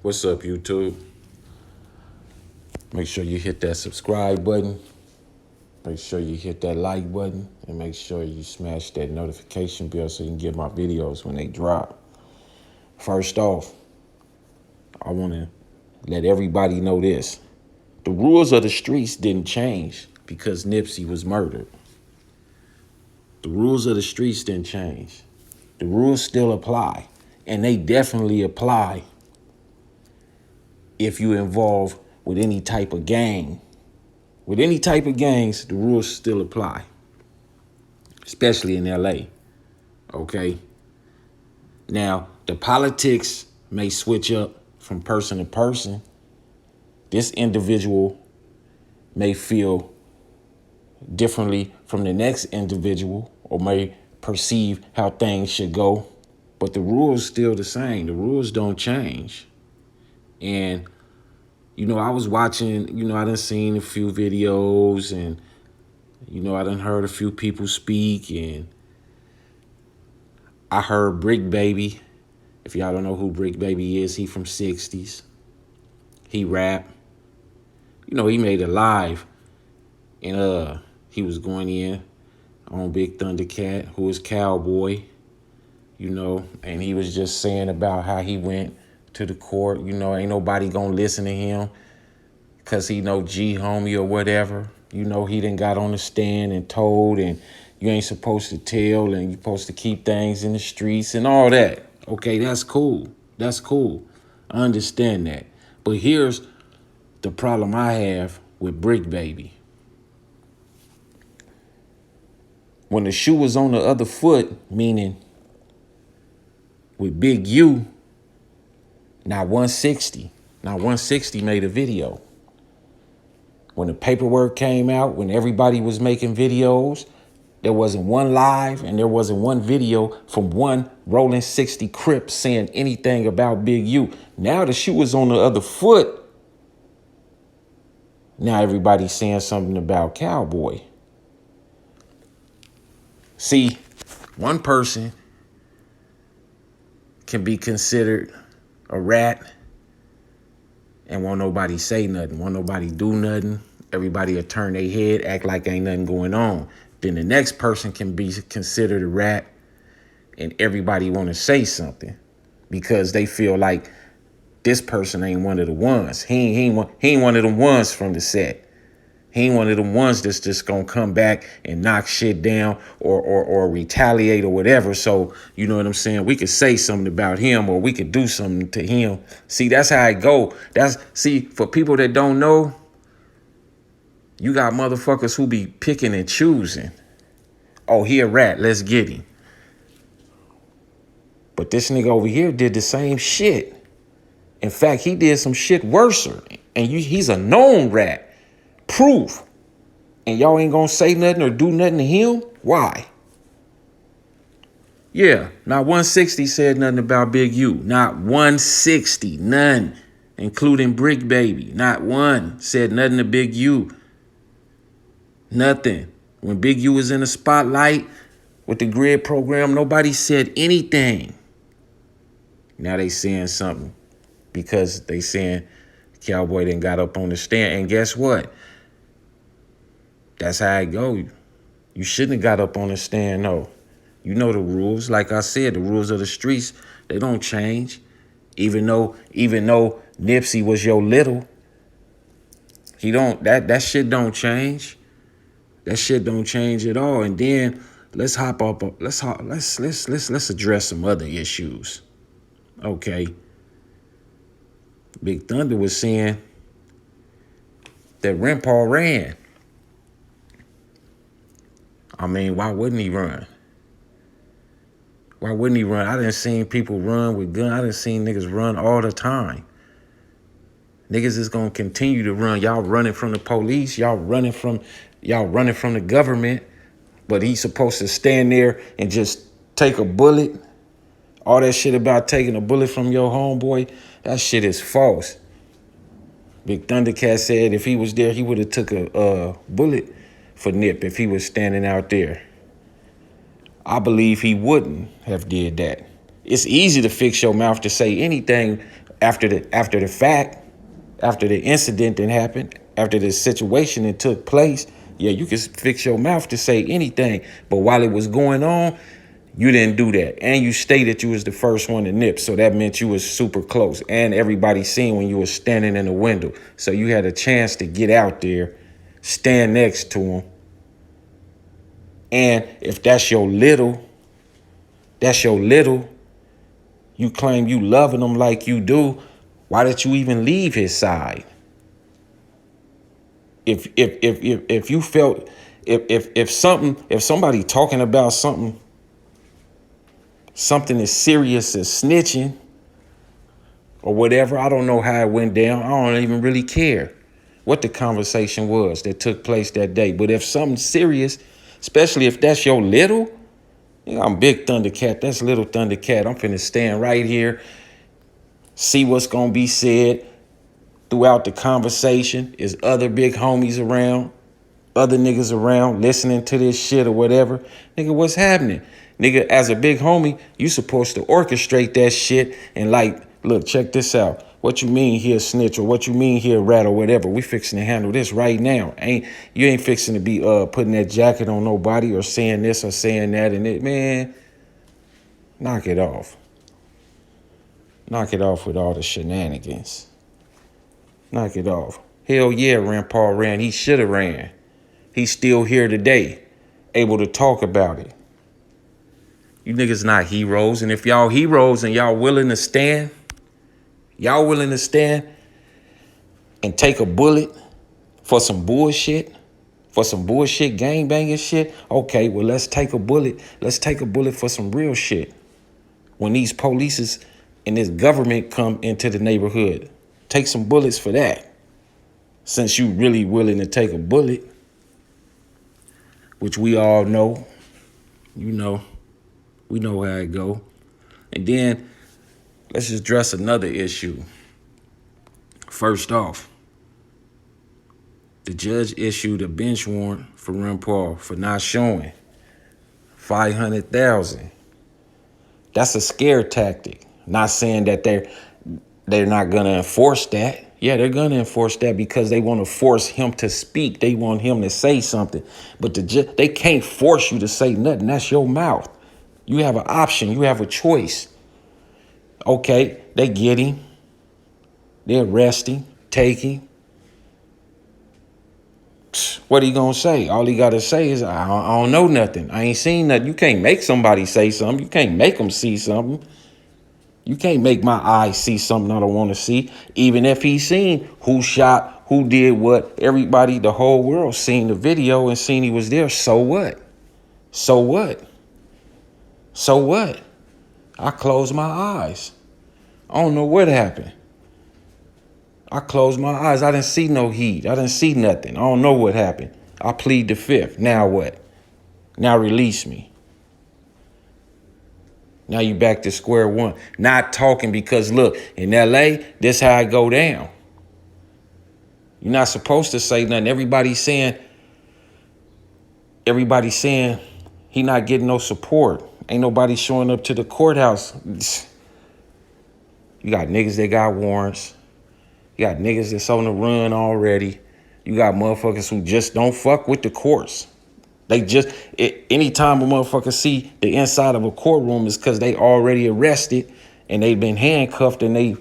What's up, YouTube? Make sure you hit that subscribe button. Make sure you hit that like button. And make sure you smash that notification bell so you can get my videos when they drop. First off, I want to let everybody know this. The rules of the streets didn't change because Nipsey was murdered. The rules of the streets didn't change. The rules still apply. And they definitely apply if you involve with any type of gang. With any type of gangs, the rules still apply. Especially in LA. Okay? Now, the politics may switch up from person to person. This individual may feel differently from the next individual or may perceive how things should go. But the rules still the same. The rules don't change. And, I was watching, I done seen a few videos and, I done heard a few people speak, and I heard Bricc Baby. If y'all don't know who Bricc Baby is, he from 60s. He rap. He made it live. And he was going in on Big Thundercat, who is Cowboy, and he was just saying about how he went to the court. Ain't nobody gonna listen to him because he know G homie or whatever. He done got on the stand and told, and you ain't supposed to tell, and you supposed to keep things in the streets and all that. Okay, that's cool. That's cool. I understand that. But here's the problem I have with Bricc Baby. When the shoe was on the other foot, meaning with Big U, not 160. Now 160 made a video. When the paperwork came out, when everybody was making videos, there wasn't one live and there wasn't one video from one Rolling 60 Crip saying anything about Big U. Now the shoe was on the other foot. Now everybody's saying something about Cowboy. See, one person can be considered a rat and won't nobody say nothing, won't nobody do nothing. Everybody will turn their head, act like ain't nothing going on. Then the next person can be considered a rat and everybody want to say something because they feel like this person ain't one of the ones. He ain't one of them ones from the set. He ain't one of them ones that's just gonna come back and knock shit down or retaliate or whatever. So, you know what I'm saying? We could say something about him or we could do something to him. See, that's how it go. See, for people that don't know, you got motherfuckers who be picking and choosing. Oh, he a rat, let's get him. But this nigga over here did the same shit. In fact, he did some shit worse. And he's a known rat. Proof. And y'all ain't gonna say nothing or do nothing to him? Why? Yeah, not 160 said nothing about Big U. Not 160, none. Including Bricc Baby. Not one said nothing to Big U. Nothing. When Big U was in the spotlight with the grid program, nobody said anything. Now they saying something because they saying Cowboy done got up on the stand. And guess what? That's how it go. You shouldn't have got up on the stand, no. You know the rules. Like I said, the rules of the streets, they don't change. Even though Nipsey was your little, that shit don't change. That shit don't change at all. And then let's address some other issues. Okay. Big Thunder was saying that Rimpau ran. I mean, why wouldn't he run? Why wouldn't he run? I done seen people run with guns. I done seen niggas run all the time. Niggas is gonna continue to run. Y'all running from the police. Y'all running from the government. But he's supposed to stand there and just take a bullet. All that shit about taking a bullet from your homeboy, that shit is false. Big Thundercat said if he was there, he would have took a bullet for Nip if he was standing out there. I believe he wouldn't have did that. It's easy to fix your mouth to say anything After the fact, after the incident that happened, after the situation that took place, yeah, you can fix your mouth to say anything. But while it was going on, you didn't do that. And you stated you was the first one to nip. So that meant you was super close. And everybody seen when you was standing in the window. So you had a chance to get out there, stand next to him. And if that's your little, you claim you loving him like you do, why did you even leave his side? If you felt if somebody talking about something as serious as snitching or whatever, I don't know how it went down. I don't even really care what the conversation was that took place that day. But if something serious, especially if that's your little, I'm big Thundercat, that's little Thundercat. I'm finna stand right here, see what's gonna be said throughout the conversation. Is other big homies around, other niggas around listening to this shit or whatever. Nigga, what's happening? Nigga, as a big homie, you supposed to orchestrate that shit and like, look, check this out. What you mean here, snitch, or what you mean here, rat, or whatever? We fixing to handle this right now. You ain't fixing to be putting that jacket on nobody or saying this or saying that and it. Man, knock it off. Knock it off with all the shenanigans. Knock it off. Hell yeah, Rimpau ran. He should have ran. He's still here today, able to talk about it. You niggas not heroes. And if y'all heroes and y'all willing to stand and take a bullet for some bullshit, gangbanging shit, okay, well, let's take a bullet. Let's take a bullet for some real shit. When these polices and this government come into the neighborhood, take some bullets for that. Since you really willing to take a bullet, which we all know, we know how it go. And then let's just address another issue. First off, the judge issued a bench warrant for Rimpau for not showing $500,000. That's a scare tactic. Not saying that they're not gonna enforce that. Yeah, they're gonna enforce that because they want to force him to speak. They want him to say something. But they can't force you to say nothing. That's your mouth. You have an option. You have a choice. Okay, they get him. They arrest him, take him. What he gonna say? All he gotta say is, I don't know nothing. I ain't seen nothing. You can't make somebody say something. You can't make them see something. You can't make my eyes see something I don't want to see. Even if he's seen who shot, who did what, everybody, the whole world seen the video and seen he was there. So what? So what? So what? I closed my eyes. I don't know what happened. I closed my eyes. I didn't see no heat. I didn't see nothing. I don't know what happened. I plead the fifth. Now what? Now release me. Now you back to square one. Not talking because, look, in L.A., this how I go down. You're not supposed to say nothing. Everybody's saying he not getting no support. Ain't nobody showing up to the courthouse. You got niggas that got warrants. You got niggas that's on the run already. You got motherfuckers who just don't fuck with the courts. They just, anytime a motherfucker see the inside of a courtroom is because they already arrested and they've been handcuffed and they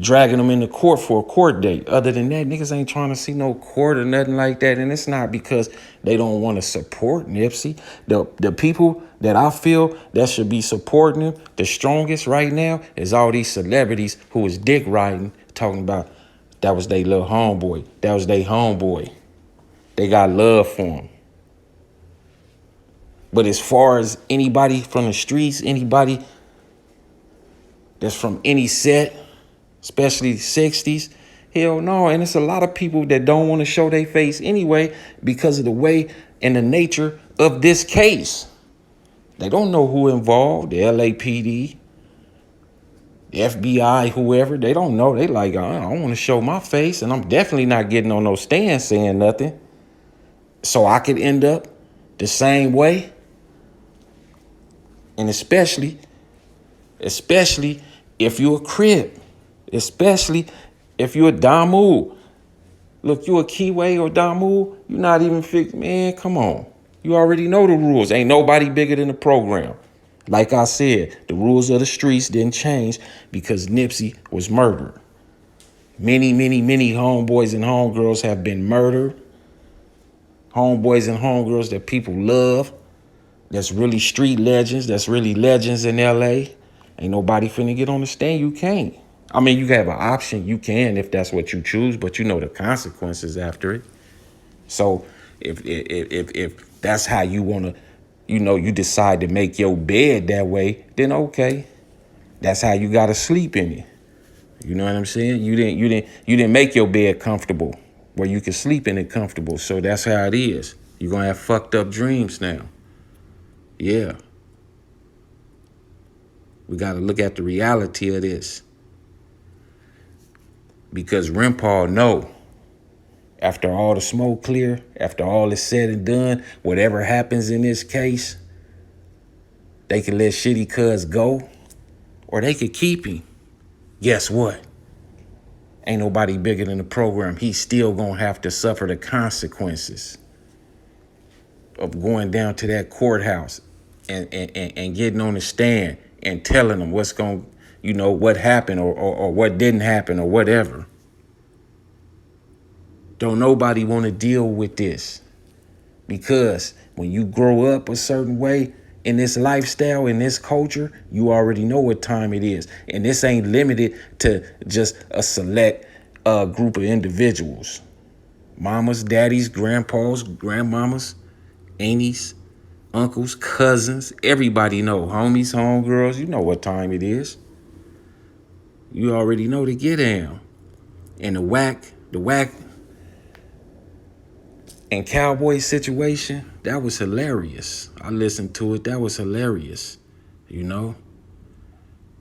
dragging them into court for a court date. Other than that, niggas ain't trying to see no court or nothing like that. And it's not because they don't want to support Nipsey. The people that I feel that should be supporting him the strongest right now is all these celebrities who is dick riding, talking about that was they little homeboy. That was they homeboy. They got love for him. But as far as anybody from the streets, anybody that's from any set, especially the 60s, hell no. And it's a lot of people that don't want to show their face anyway because of the way and the nature of this case. They don't know who involved, the LAPD, the FBI, whoever. They don't know. They like, I don't want to show my face, and I'm definitely not getting on no stand saying nothing. So I could end up the same way. And especially if you're a Crip, Especially if you're a Damu. Look, you a Keyway or Damu, you're not even man, come on. You already know the rules. Ain't nobody bigger than the program. Like I said, the rules of the streets didn't change because Nipsey was murdered. Many, many, many homeboys and homegirls have been murdered. Homeboys and homegirls that people love. That's really street legends. That's really legends in LA. Ain't nobody finna get on the stand. You can't. I mean, you have an option. You can if that's what you choose, but you know the consequences after it. So if that's how you wanna, you decide to make your bed that way, then okay. That's how you gotta sleep in it. You know what I'm saying? You didn't make your bed comfortable where you can sleep in it comfortable. So that's how it is. You're gonna have fucked up dreams now. Yeah. We gotta look at the reality of this. Because Rimpau know, after all the smoke clear, after all is said and done, whatever happens in this case, they can let shitty cuz go, or they could keep him. Guess what? Ain't nobody bigger than the program. He's still gonna have to suffer the consequences of going down to that courthouse and getting on the stand and telling them what's going, what happened or what didn't happen or whatever. Don't nobody want to deal with this, because when you grow up a certain way in this lifestyle, in this culture, you already know what time it is. And this ain't limited to just a select group of individuals. Mamas, daddies, grandpas, grandmamas, aunties, uncles, cousins, everybody know. Homies, homegirls, you know what time it is. You already know to get down. And the whack and Cowboy situation, that was hilarious. I listened to it. That was hilarious.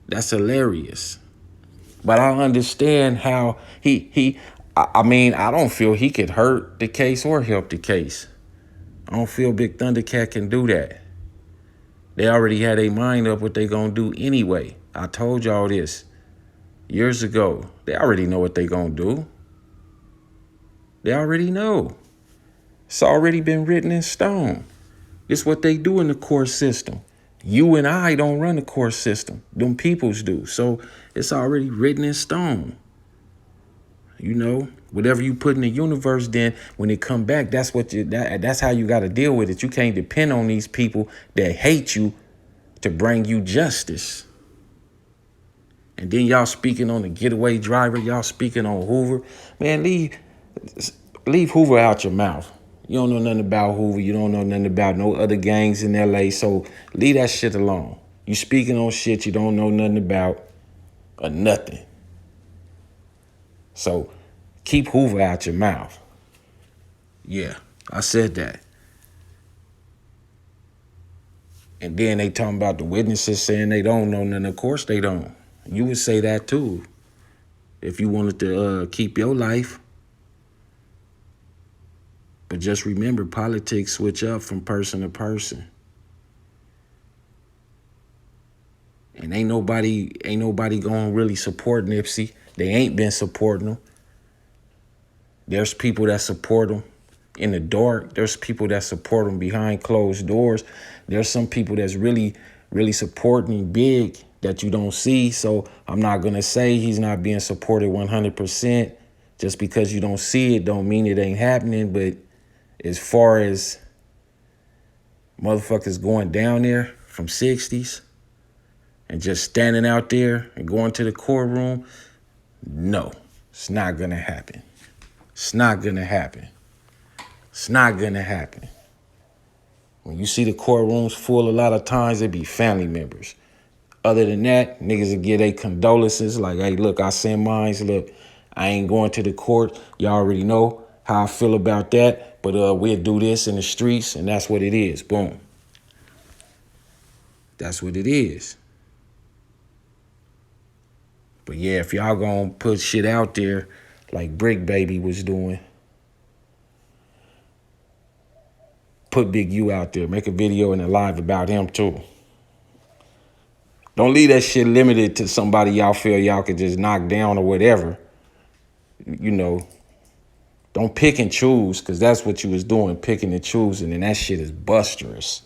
That's hilarious. But I understand how I mean, I don't feel he could hurt the case or help the case. I don't feel Big Thundercat can do that. They already had their mind up what they gonna do anyway. I told y'all this years ago. They already know what they gonna do. They already know. It's already been written in stone. It's what they do in the court system. You and I don't run the court system. Them peoples do. So it's already written in stone. Whatever you put in the universe, then when it come back, that's how you got to deal with it. You can't depend on these people that hate you to bring you justice. And then y'all speaking on the getaway driver, y'all speaking on Hoover. Man, leave Hoover out your mouth. You don't know nothing about Hoover. You don't know nothing about no other gangs in LA. So leave that shit alone. You speaking on shit you don't know nothing about or nothing. So keep Hoover out your mouth. Yeah, I said that. And then they talking about the witnesses saying they don't know nothing. Of course they don't. You would say that too if you wanted to keep your life. But just remember, politics switch up from person to person. And ain't nobody gonna really support Nipsey. They ain't been supporting him. There's people that support him in the dark. There's people that support him behind closed doors. There's some people that's really, really supporting him big that you don't see. So I'm not gonna say he's not being supported 100%. Just because you don't see it don't mean it ain't happening. But as far as motherfuckers going down there from 60s and just standing out there and going to the courtroom, no, it's not gonna happen. It's not gonna happen. It's not gonna happen. When you see the courtrooms full, a lot of times it be family members. Other than that, niggas will give their condolences like, hey, look, I send mines. Look, I ain't going to the court. Y'all already know how I feel about that. But we'll do this in the streets, and that's what it is. Boom. That's what it is. But yeah, if y'all gonna put shit out there like Bricc Baby was doing, put Big U out there. Make a video and a live about him too. Don't leave that shit limited to somebody y'all feel y'all could just knock down or whatever. You know, don't pick and choose, because that's what you was doing, picking and choosing, and that shit is busterous.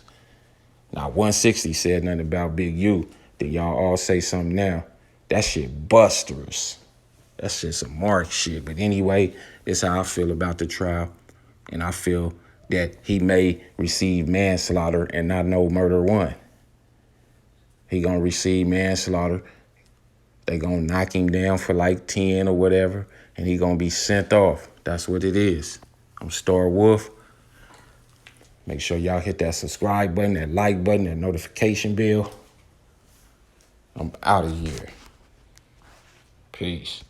Now, 160 said nothing about Big U. Then y'all all say something now. That shit busterous. That shit some mark shit. But anyway, this is how I feel about the trial. And I feel that he may receive manslaughter and not no murder one. He gonna receive manslaughter. They gonna knock him down for like 10 or whatever, and he gonna be sent off. That's what it is. I'm Star Wolf. Make sure y'all hit that subscribe button, that like button, that notification bell. I'm out of here. Peace.